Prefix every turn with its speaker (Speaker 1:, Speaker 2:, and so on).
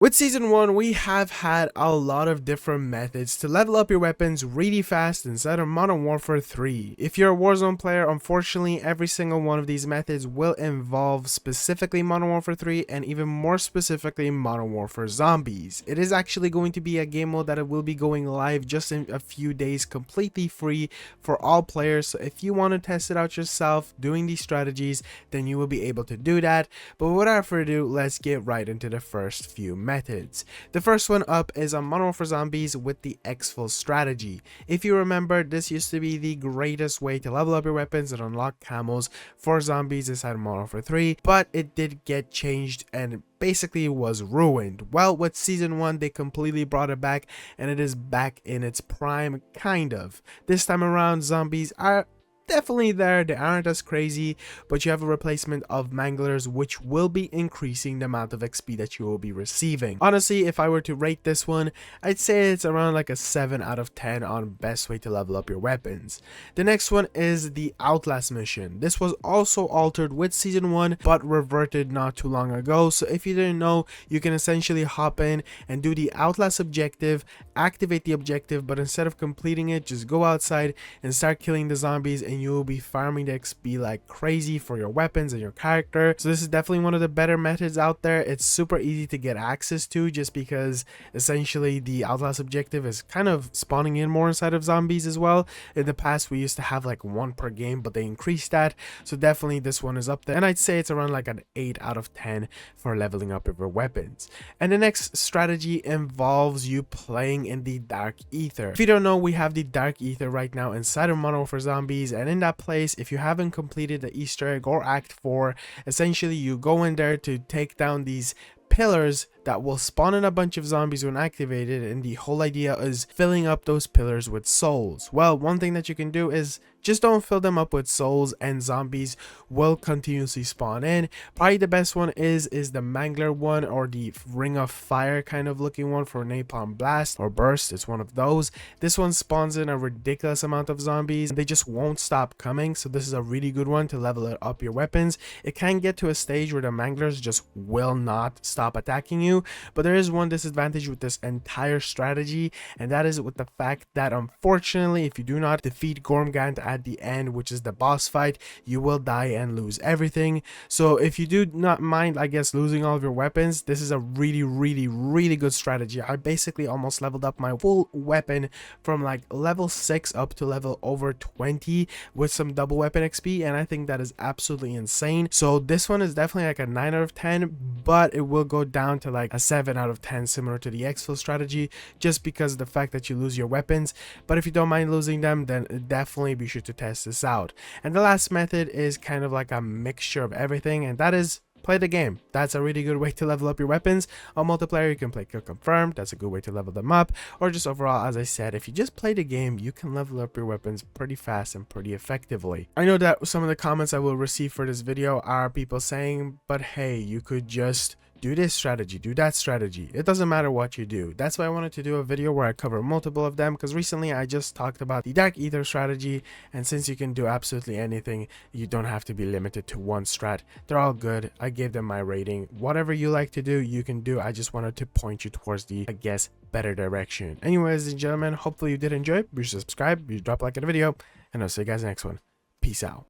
Speaker 1: With Season 1, we have had a lot of different methods to level up your weapons really fast inside of Modern Warfare 3. If you're a Warzone player, unfortunately, every single one of these methods will involve specifically Modern Warfare 3 and even more specifically Modern Warfare Zombies. It is actually going to be a game mode that it will be going live just in a few days, completely free for all players. So if you want to test it out yourself doing these strategies, then you will be able to do that. But without further ado, let's get right into the first few methods. The first one up is on Modern Warfare Zombies with the exfil strategy. If you remember, this used to be the greatest way to level up your weapons and unlock camos for zombies inside of Modern Warfare 3, but it did get changed and basically was ruined. Well, with Season 1 they completely brought it back and it is back in its prime, kind of. This time around, zombies are definitely there, they aren't as crazy, but you have a replacement of manglers which will be increasing the amount of XP that you will be receiving. Honestly, if I were to rate this one, I'd say it's around like a 7 out of 10 on best way to level up your weapons. The next one is the Outlast mission. This was also altered with Season 1 but reverted not too long ago, so if you didn't know, you can essentially hop in and do the Outlast objective, activate the objective, but instead of completing it, just go outside and start killing the zombies and you will be farming the XP like crazy for your weapons and your character. So this is definitely one of the better methods out there. It's super easy to get access to just because essentially the Outlast objective is kind of spawning in more inside of zombies as well. In the past we used to have like one per game, but they increased that, so definitely this one is up there, and I'd say it's around like an 8 out of 10 for leveling up your weapons. And the next strategy involves you playing in the Dark Aether. If you don't know, we have the Dark Aether right now inside of Modern Warfare Zombies, and in that place, if you haven't completed the Easter egg or Act 4, essentially you go in there to take down these pillars that will spawn in a bunch of zombies when activated, and the whole idea is filling up those pillars with souls. Well, one thing that you can do is just don't fill them up with souls and zombies will continuously spawn in. Probably the best one is the Mangler one, or the Ring of Fire kind of looking one for Napalm Blast or Burst. It's one of those. This one spawns in a ridiculous amount of zombies and they just won't stop coming, so this is a really good one to level up your weapons. It can get to a stage where the Manglers just will not stop attacking you, but there is one disadvantage with this entire strategy, and that is with the fact that unfortunately if you do not defeat Gormgant at the end, which is the boss fight, you will die and lose everything. So if you do not mind, I guess, losing all of your weapons, this is a really good strategy. I basically almost leveled up my full weapon from like level 6 up to level over 20 with some double weapon XP, and I think that is absolutely insane. So this one is definitely like a 9 out of 10, but it will go down to like a 7 out of 10, similar to the exfil strategy, just because of the fact that you lose your weapons. But if you don't mind losing them, then definitely be sure to test this out. And the last method is kind of like a mixture of everything, and that is play the game. That's a really good way to level up your weapons. On multiplayer you can play Kill Confirmed, that's a good way to level them up, or just overall, as I said, if you just play the game, you can level up your weapons pretty fast and pretty effectively. I know that some of the comments I will receive for this video are people saying, but hey, you could just do this strategy, do that strategy. It doesn't matter what you do. That's why I wanted to do a video where I cover multiple of them, because recently I just talked about the Dark Aether strategy, and since you can do absolutely anything, you don't have to be limited to one strat. They're all good. I gave them my rating. Whatever you like to do, you can do. I just wanted to point you towards the, I guess, better direction. Anyways, ladies and gentlemen, hopefully you did enjoy. Be sure to subscribe, be sure to drop a like on the video, and I'll see you guys in the next one. Peace out.